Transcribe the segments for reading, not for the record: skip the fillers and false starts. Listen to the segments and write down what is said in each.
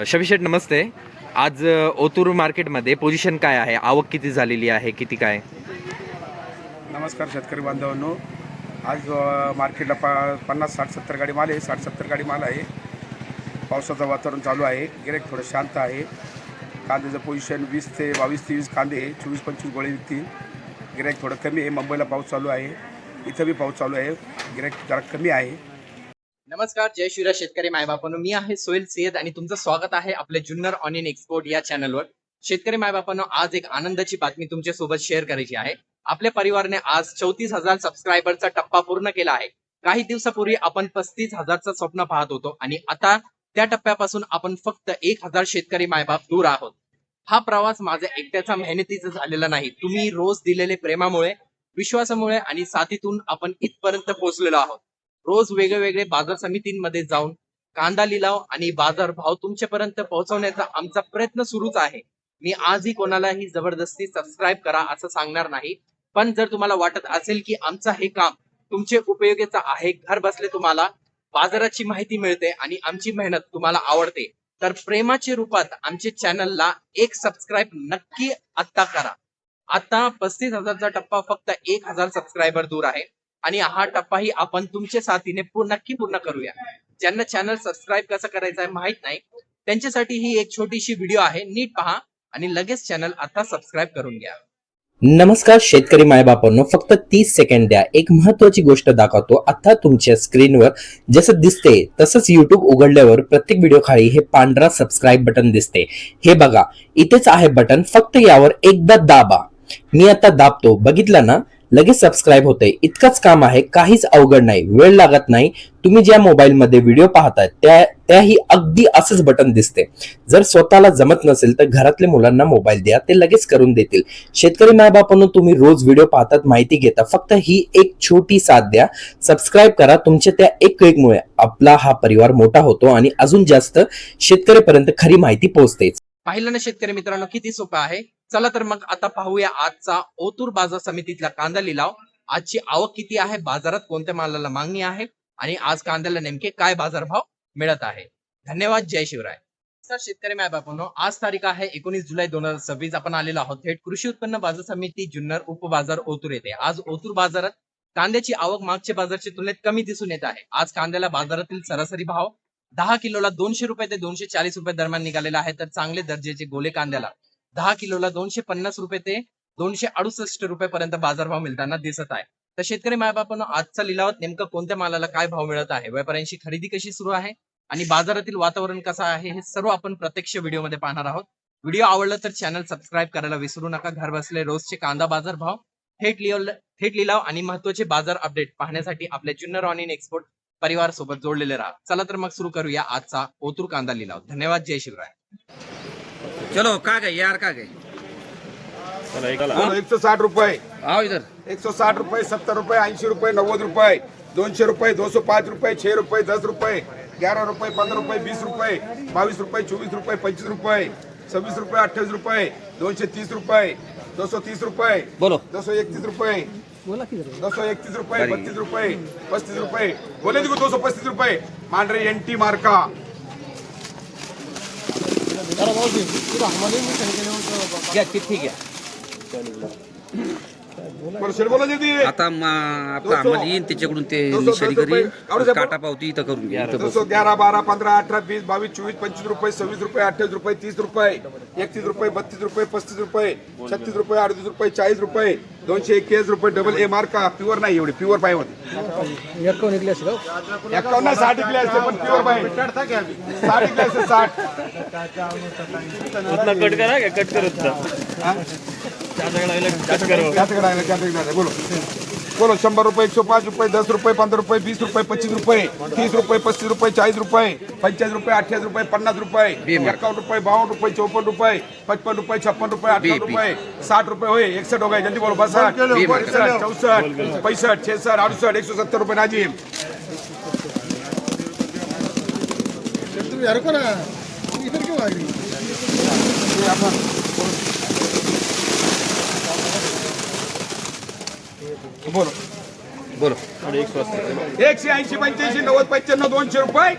शफी शेठ नमस्ते. आज ओतूर मार्केटमध्ये पोझिशन काय आहे, आवक किती झालेली आहे, किती काय? नमस्कार शेतकरी बांधवांनो. आज मार्केटला 50-60-70 गाडी माल आहे. 60-70 गाडी माल आहे. पावसाचं वातावरण चालू आहे. गिऱ्हाईक थोडं शांत आहे. कांद्याचं पोझिशन 20 ते 22-23 कांदे, 24-25 गोळे विकतील. गिऱ्हाईक थोडं कमी आहे. मुंबईला पाऊस चालू आहे, इथं बी पाऊस चालू आहे. गिऱ्हाईक जरा कमी आहे. नमस्कार, जय शिवराय शेतकरी मायबापांनो. मी आहे सोहेल सय्यद आणि तुमचं स्वागत आहे आपल्या जुन्नर ऑनियन एक्सपोर्ट या चॅनलवर. शेतकरी मायबापांनो, आज एक आनंदाची बातमी तुमच्या सोबत शेअर करायची आहे. आपल्या परिवाराने आज 34,000 सबस्क्रायबरचा टप्पा पूर्ण केला आहे. काही दिवसापूर्वी आपण 35,000चं स्वप्न पाहत होतो आणि आता त्या टप्प्यापासून आपण फक्त 1,000 शेतकरी मायबाप दूर आहोत. हा प्रवास माझ्या एकट्याचा मेहनतीचा झालेला नाही. तुम्ही रोज दिलेले प्रेमामुळे, विश्वासामुळे आणि साथीतून आपण इथपर्यंत पोहोचलेलो आहोत. रोज वेगवेगळे बाजार समितींमध्ये जाऊन कांदा लिलाव आणि बाजार भाव तुमच्यापर्यंत पोहोचवण्याचा आमचा प्रयत्न सुरूच आहे. मी आजही कोणालाही जबरदस्ती सबस्क्राईब करा असं सांगणार नाही, पण जर तुम्हाला वाटत असेल की आमचं हे काम तुमचे उपयोगाचं आहे, घर बसले तुम्हाला बाजाराची माहिती मिळते आणि आमची मेहनत तुम्हाला आवडते, तर प्रेमाच्या रूपात आमच्या चॅनलला एक सबस्क्राईब नक्की आत्ता करा. आता 35,000चा टप्पा फक्त 1,000 सबस्क्रायबर दूर आहे आणि हा टप्पाही आपण तुमच्या साथीने नक्की पूर्ण करूया. ज्यांना चॅनल सबस्क्राईब कसं करायचं आहे माहित नाही, त्यांच्यासाठी ही एक छोटीशी व्हिडिओ आहे. नीट पहा आणि लगेच चॅनल आता सबस्क्राईब करून घ्या. नमस्कार शेतकरी मायबापांनो, फक्त 30 सेकंड द्या. एक महत्वाची गोष्ट दाखवतो. आता तुमच्या स्क्रीनवर जसं दिसते तसंच युट्यूब उघडल्यावर प्रत्येक व्हिडिओ खाली हे पांढरा सबस्क्राईब बटन दिसते. हे बघा, इथेच आहे बटन. फक्त यावर एकदा दाबा. मी आता दाबतो, बघितलं ना, लगेच सबस्क्राईब होते. इतकंच काम आहे, काहीच अवघड नाही, वेळ लागत नाही. तुम्ही ज्या मोबाईल मध्ये व्हिडिओ पाहताय त्याही अगदी असंच बटन दिसते. जर स्वतःला जमत नसेल तर घरातल्या मुलांना मोबाईल द्या, ते लगेच करून देतील. शेतकरी मायबापांनो, तुम्ही रोज व्हिडिओ पाहतात, माहिती घेता, फक्त ही एक छोटी साथ द्या. सबस्क्राईब करा. तुमच्या त्या एक क्लिकमुळे आपला हा परिवार मोठा होतो आणि अजून जास्त शेतकऱ्यापर्यंत खरी माहिती पोहोचते. पाहिलं ना शेतकरी मित्रांनो, किती सोपं आहे. चला तर मग आता पाहूया आजचा ओतूर बाजार समितीतला कांदा लिलाव. आजची आवक किती आहे, बाजारात कोणत्या मालाला मागणी आहे आणि आज कांद्याला नेमके काय बाजारभाव मिळत आहे. धन्यवाद. जय शिवराय. सर शेतकरी मायबापांनो, आज तारीख आहे 19 जुलै 2026. आपण आलेलो आहोत थेट कृषी उत्पन्न बाजार समिती जुन्नर उपबाजार ओतूर येथे. आज ओतूर बाजारात कांद्याची आवक मागच्या बाजारच्या तुलनेत कमी दिसून येत आहे. आज कांद्याला बाजारातील सरासरी भाव 10 किलोला 200 रुपये ते 240 रुपये दरम्यान निघालेला आहे, तर चांगले दर्जाचे गोले कांद्याला 10 किलोला 250 रुपये ते 268 रुपये पर्यंत बाजारभाव मिळताना दिसत आहे. तर शेतकरी मायबापांनो, आजचा लिलावात नेमकं कोणत्या मालाला काय भाव मिळत आहे, व्यापाऱ्यांची खरेदी कशी सुरू आहे आणि बाजारातील वातावरण कसं आहे, हे सर्व आपण प्रत्यक्ष व्हिडिओमध्ये पाहणार आहोत. व्हिडिओ आवडला तर चॅनल सबस्क्राईब करायला विसरू नका. घर बसले रोजचे कांदा बाजार भाव, थेट लिलाव आणि महत्वाचे बाजार अपडेट पाहण्यासाठी आपल्या जुन्नर ऑनियन एक्सपोर्ट परिवार सोबत जोडलेले राहा. चला तर मग सुरू करूया आजचा ओतूर कांदा लिलाव. धन्यवाद. जय शिवराय. चलो का गए यार, का गए 160 रुपये, आओ इधर. 160 रुपये, 70 रुपये, 80 रुपये, 90 रुपये, 200 रुपये, 205 रुपये, 6 रुपये, 10 रुपये, 11 रुपये, 15 रुपये, 20 रुपये, 22 रुपये, 24 रुपये, 25 रुपये, 26 रुपये, 28 रुपये, 230 रुपये, 230 रुपये, बोलो. 231 रुपये, 231 रुपये, 32 रुपये, 35 रुपये, बोले देखो 235 रुपये. मांडरे एनटी मार्का. घ्या चिठ्ठी घ्या. आता आपला अहमद येईन त्याच्याकडून ते निशाणी करेल, काटा पावती इथं करून घ्या. 211, 12, 15, 18, 20, 22, 24, 25 रुपये, 26 रुपये, 28 रुपये, 30 रुपये, 31 रुपये, 32 रुपये, 35 रुपये, 36 रुपये, 38 रुपये, 40 रुपये, 221 रुपये. Double A मार्का. प्युअर नाही, एवढी प्युअर पाय होती. 51 निघले असते, 60 निघले असते, पण प्युअर पाय 60 निघले असते, 60. कट करा, कट बोलो बोलो. 100 रुपये, 105 रुपये, 10 रुपये, 15 रुपये, 20 रुपये, 25 रुपये, 30 रुपये, 35 रुपये, 40 रुपये, 45 रुपये, 28 रुपये, 50 रुपये, 51 रुपये, 52 रुपये, 54 रुपये, 55 रुपये, 56 रुपये, 58 रुपये, 60 रुपये होय. 61 हो गए, जल्दी बोलो. 62, 64, 65, 66, 68, 170 रुपये. नाजिम बोलो बोलो. 180, 85, 90, 95, 200 रुपये,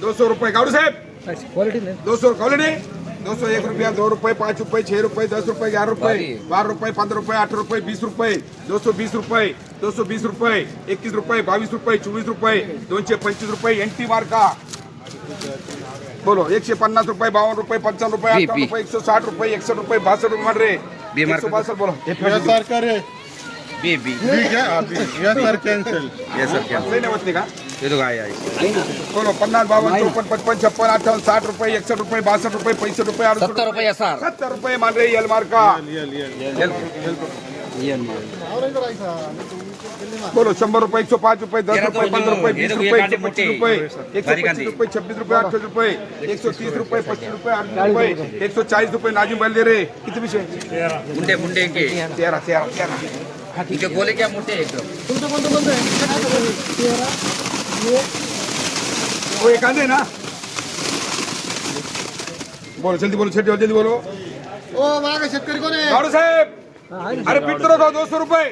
200 रुपये. गाडू साहेब 200 क्वालिटी 201 रुपया 2 रुपये 5 रुपये 6 रुपये 10 रुपये 11 रुपये 12 रुपये 15 रुपये 18 रुपये 20 रुपये 220 रुपये 220 रुपये 21 रुपये 22 रुपये 24 रुपये 225 रुपये एंटी मार्का बोलो 150 रुपये 52 रुपये 55 रुपये 58 रुपये 160 रुपये 61 रुपये 62 रुपये मान रे 162 बोलो बी नाही होत नाही का हे तो काय आहे बोलो 50 52 54 55 56 58 60 रुपये 61 रुपये 62 रुपये 65 रुपये 70 रुपये सर 70 रुपये मान रे यल मार्का बोलो 100 रुपये 105 रुपये 10 रुपये 15 रुपये 20 रुपये 125 रुपये 125 रुपये 26 रुपये 28 रुपये 130 रुपये 25 रुपये 28 रुपये 140 रुपये नाजिम बल दे रे किती विषय मुंडे के 13 इनके बोले क्या मोटे एकदम वो एक आधे ना बोलो जल्दी बोलो ओ मागा शेतकरी कोण आहे गावडे साहेब अरे पीठ तो रखो 200 रुपये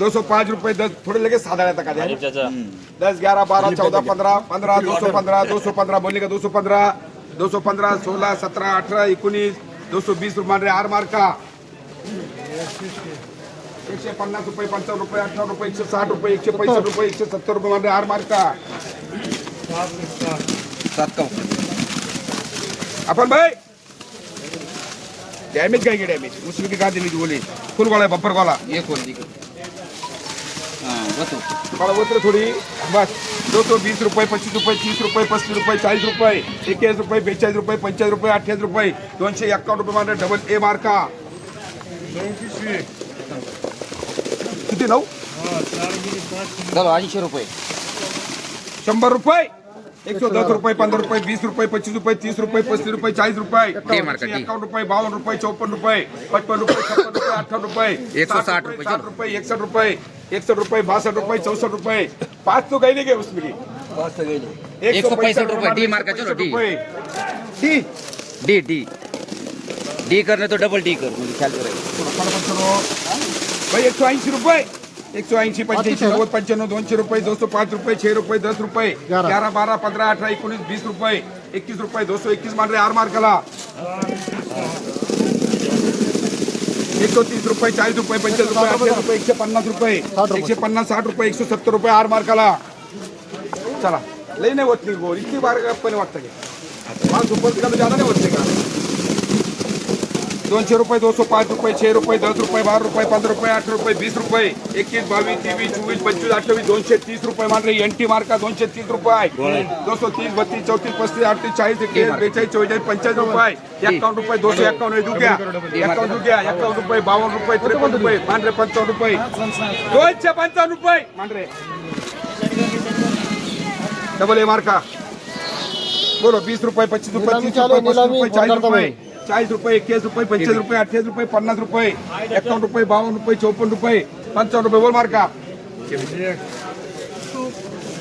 205 रुपये 10 थोड़े लगे साधा रहता का 10 11 12 14 15 15 215 215 बोलने का 215 215 16 17 18 19 220 रुपये मान रहे आर मार्क का 150 रुपये 55 रुपये 18 रुपये 160 रुपये 165 रुपये 170 रुपये मान रहे आर मार्क का अपन भाई डैमेज काय डैमेज उसमें की का देनी बोली फुल वाला बम्पर वाला ये खोल दी वाला उतर थोड़ी बस 220 रुपये 25 रुपये 30 रुपये 35 रुपये 40 रुपये 21 रुपये 42 रुपये 45 रुपये 28 रुपये 251 रुपये मान डबल ए मार्का किती नऊ चलो 80 रुपये 100 रुपये 110 रुपये 15 रुपये 20 रुपये 25 रुपये 30 रुपये 35 रुपये 40 रुपये 51 रुपये 52 रुपये 54 रुपये 55 रुपये 56 रुपये 58 रुपये 160 रुपये 60 रुपये 61 रुपये 61 रुपये 62 रुपये 64 रुपये 5 तो गए नहीं गए उसमें 165 रुपये डी मार्का चलो डी डी डी डी करने तो डबल डी कर मुझे ख्याल करेगा भाई 180 रुपये 180 85 90 95 200 रुपये 205 रुपये 6 रुपये 10 रुपये 11 12 15 18 19 20 रुपये 21 रुपये 221 मान रहे आर मार्काला 130 रुपये 40 रुपये 50 रुपये 80 रुपये 150 रुपये 150 60 रुपये 170 रुपये आर मार्काला चला लई नाही होत नाही गोल इतकी बार पण वाटतं की 5 रुपये का ज्यादा नाही होत नाही का 200 रुपये 205 रुपये 6 रुपये 10 रुपये 12 रुपये 15 रुपये 18 रुपये 20 रुपये 21 22 23 24 25 28 230 रुपये मान रही एनटी मार्का 230 रुपये 230 32 34 35 38 41 42 44 45 रुपये 51 रुपये 251 दू गया 51 रुपये 52 रुपये 53 रुपये मान रहे 55 रुपये 255 रुपये मान रहे डबल ए मार्का बोलो 20 रुपये 25 रुपये 30 रुपये 40 रुपये 40 रुपये 21 रुपये 25 रुपये 28 रुपये 50 रुपये 51 रुपये 52 रुपये 54 रुपये 55 रुपये बोल मार्का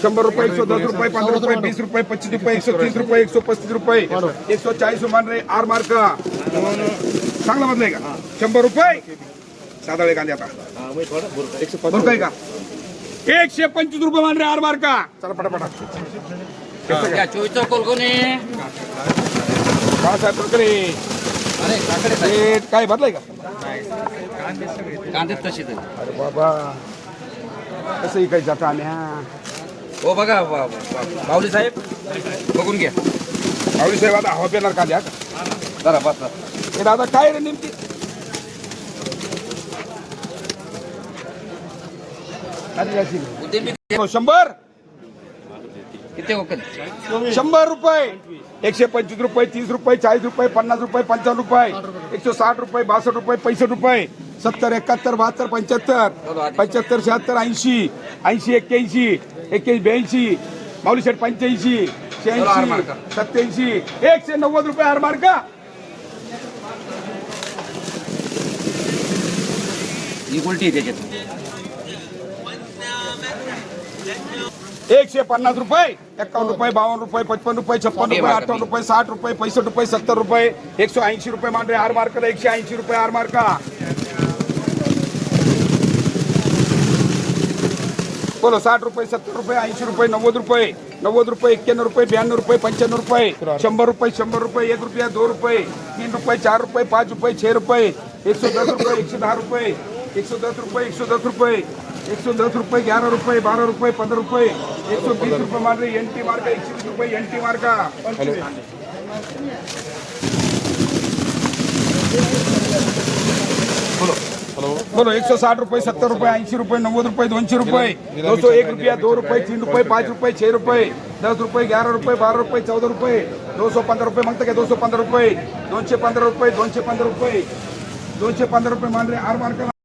100 रुपये 110 रुपये 15 रुपये 20 रुपये 25 रुपये 130 रुपये 135 रुपये 140 मान रहे आर मार्का चांगला बदलाय का 100 रुपये साधा वेळ कांदे आता बोलताय का 125 रुपये मान रहे आर मार्का चला पटापटा क्या 24 कोल कोणी बाळासाहेब तोडकरे अरे काकडे रेट काय बदलाय का कांदेच तसे तर अरे बाबा कसं काही जाता आम्ही हो बघा बावली साहेब बघून घ्या आवडी साहेब आता हवा पेणार का द्या जरा बस हे दादा काय रे नेमकी उद्या 100 किती हो 100 रुपये 125 रुपये 30 रुपये 40 रुपये 50 रुपये 55 रुपये 160 रुपये 62 रुपये 65 रुपये 70 71 72 75 75 76 80 80 81 81 82 माऊली शेठ 85 86 87 190 रुपये हार मार्का ही उलटी आहे त्याच्यात 150 रुपये 51 रुपये 52 रुपये 55 रुपये 56 रुपये 58 रुपये 60 रुपये 65 रुपये 70 रुपये 180 रुपये मान रहे हार मार्का 180 रुपये हार मार्का बोलो 60 रुपये 70 रुपये 80 रुपये 90 रुपये 90 रुपये 91 रुपये 92 रुपये 95 रुपये 100 रुपये 100 रुपये 1 रुपया 2 रुपये 3 रुपये 4 रुपये 5 रुपये 6 रुपये 110 रुपये 110 रुपये 110 रुपये 110 रुपये 110 रुपये 11 रुपये 12 रुपये 15 रुपये 120 रुपये मान रहे एनटी मार्का 120 रुपये एनटी मार्का बोलो 160 रुपये 70 रुपये 80 रुपये 90 रुपये 200 रुपये 201 रुपया 2 रुपये 3 रुपये 5 रुपये 6 रुपये 10 रुपये 11 रुपये 12 रुपये 14 रुपये 215 रुपये मागता क्या 215 रुपये 215 रुपये 215 रुपये 215 रुपये मान रहे आर मार्का